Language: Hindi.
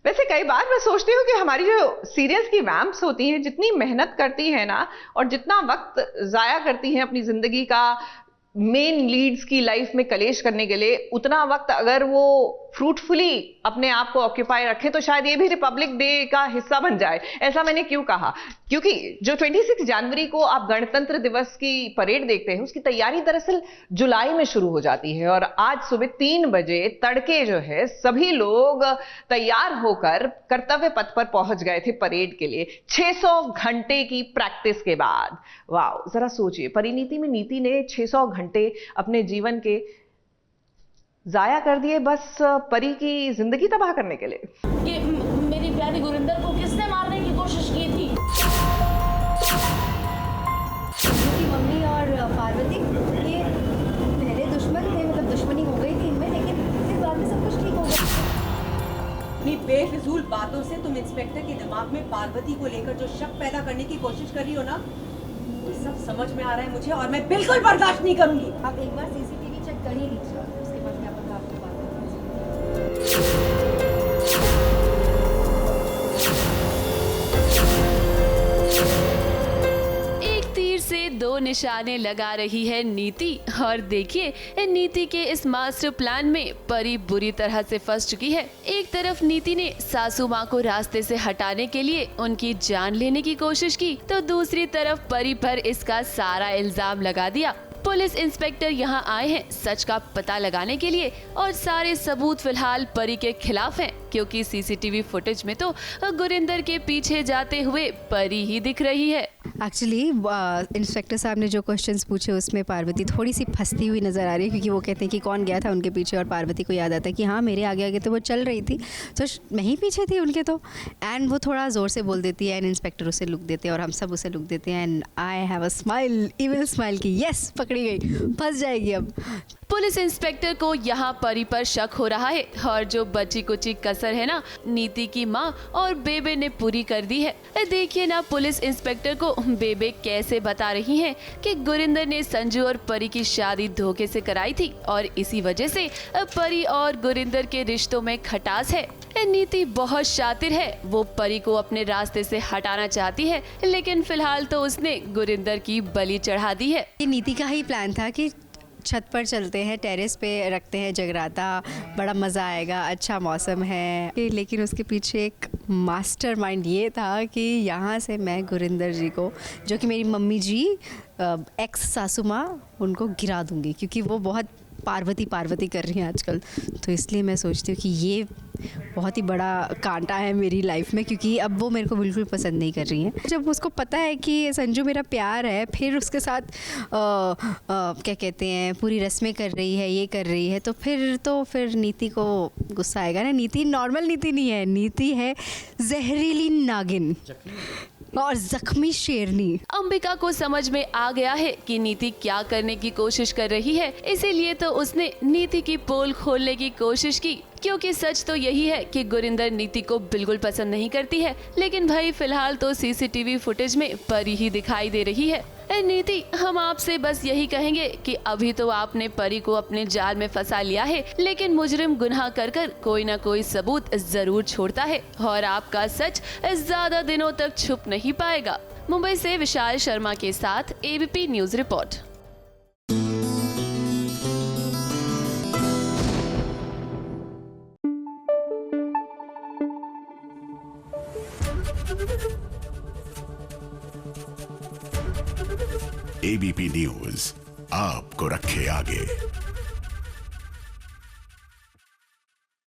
वैसे कई बार मैं सोचती हूँ कि हमारी जो सीरियल्स की वैम्प्स होती हैं, जितनी मेहनत करती हैं ना, और जितना वक्त जाया करती हैं अपनी जिंदगी का मेन लीड्स की लाइफ में कलेश करने के लिए, उतना वक्त अगर वो फ्रूटफुली अपने आप को ऑक्यूपाई रखें तो शायद ये भी रिपब्लिक डे का हिस्सा बन जाए। ऐसा मैंने क्यों कहा? क्योंकि जो 26 जनवरी को आप गणतंत्र दिवस की परेड देखते हैं, उसकी तैयारी दरअसल जुलाई में शुरू हो जाती है। और आज सुबह 3 बजे तड़के जो है सभी लोग तैयार होकर कर्तव्य पथ पर पहुंच गए थे परेड के लिए, 600 घंटे की प्रैक्टिस के बाद। वाह, जरा सोचिए, परिणीति में नीति ने 600 घंटे अपने जीवन के जाया कर दिए बस परी की जिंदगी तबाह करने के लिए। कि मेरी प्यारी गुरिंदर को किसने मारने की कोशिश की थी? मेरी मम्मी और पार्वती ये पहले दुश्मन थे, मतलब दुश्मनी हो गई थी इनमें, लेकिन फिर बाद में सब कुछ ठीक हो गया। अपनी बेफिजूल बातों से तुम इंस्पेक्टर के दिमाग में पार्वती को लेकर जो शक पैदा करने की कोशिश कर रही हो ना, ये सब समझ में आ रहा है मुझे, और मैं बिल्कुल बर्दाश्त नहीं करूंगी। आप एक बार सीसीटीवी चेक कर ही लीजिए, उसके बाद क्या पता आपको बात। से 2 निशाने लगा रही है नीति। और देखिए, नीति के इस मास्टर प्लान में परी बुरी तरह से फंस चुकी है। एक तरफ नीति ने सासू माँ को रास्ते से हटाने के लिए उनकी जान लेने की कोशिश की, तो दूसरी तरफ परी पर इसका सारा इल्जाम लगा दिया। पुलिस इंस्पेक्टर यहाँ आए हैं सच का पता लगाने के लिए, और सारे सबूत फिलहाल परी के खिलाफ हैं, क्योंकि सीसीटीवी फुटेज में तो गुरिंदर के पीछे जाते हुए परी ही दिख रही है। एक्चुअली इंस्पेक्टर साहब ने जो क्वेश्चंस पूछे उसमें पार्वती थोड़ी सी फंसती हुई नज़र आ रही है, क्योंकि वो कहते हैं कि कौन गया था उनके पीछे, और पार्वती को याद आता है कि हाँ मेरे आगे आगे तो वो चल रही थी, तो मैं ही पीछे थी उनके। तो एंड वो थोड़ा ज़ोर से बोल देती है, एंड इंस्पेक्टर उसे लुक देते हैं और हम सब उसे लुक देते हैं, and I have a smile, evil smile की यस पकड़ी गई, फंस जाएगी अब। पुलिस इंस्पेक्टर को यहाँ परी पर शक हो रहा है, और जो बची कुची कसर है ना, नीति की माँ और बेबे ने पूरी कर दी है। देखिए ना, पुलिस इंस्पेक्टर को बेबे कैसे बता रही हैं कि गुरिंदर ने संजू और परी की शादी धोखे से कराई थी, और इसी वजह से परी और गुरिंदर के रिश्तों में खटास है। नीति बहुत शातिर है, वो परी को अपने रास्ते से हटाना चाहती है, लेकिन फिलहाल तो उसने गुरिंदर की बलि चढ़ा दी है। नीति का ही प्लान था कि छत पर चलते हैं, टेरेस पे रखते हैं जगराता, बड़ा मज़ा आएगा, अच्छा मौसम है, लेकिन उसके पीछे एक मास्टरमाइंड ये था कि यहाँ से मैं गुरिंदर जी को, जो कि मेरी मम्मी जी एक्स सासू माँ, उनको गिरा दूँगी, क्योंकि वो बहुत पार्वती पार्वती कर रही हैं आजकल। तो इसलिए मैं सोचती हूँ कि ये बहुत ही बड़ा कांटा है मेरी लाइफ में, क्योंकि अब वो मेरे को बिल्कुल पसंद नहीं कर रही हैं। जब उसको पता है कि संजू मेरा प्यार है, फिर उसके साथ क्या कहते हैं, पूरी रस्में कर रही है, ये कर रही है, तो फिर नीति को गुस्सा आएगा ना। नीति नॉर्मल नीति नहीं है, नीति है जहरीली नागिन और जख्मी शेरनी। अंबिका को समझ में आ गया है कि नीति क्या करने की कोशिश कर रही है, इसीलिए तो उसने नीति की पोल खोलने की कोशिश की, क्योंकि सच तो यही है कि गुरिंदर नीति को बिल्कुल पसंद नहीं करती है। लेकिन भाई फिलहाल तो सीसीटीवी फुटेज में परी ही दिखाई दे रही है। नीति, हम आपसे बस यही कहेंगे कि अभी तो आपने परी को अपने जाल में फंसा लिया है, लेकिन मुजरिम गुनाह कर कर कोई ना कोई सबूत जरूर छोड़ता है, और आपका सच ज्यादा दिनों तक छुप नहीं पाएगा। मुंबई से विशाल शर्मा के साथ ABP news report. ABP news आपको रखे आगे।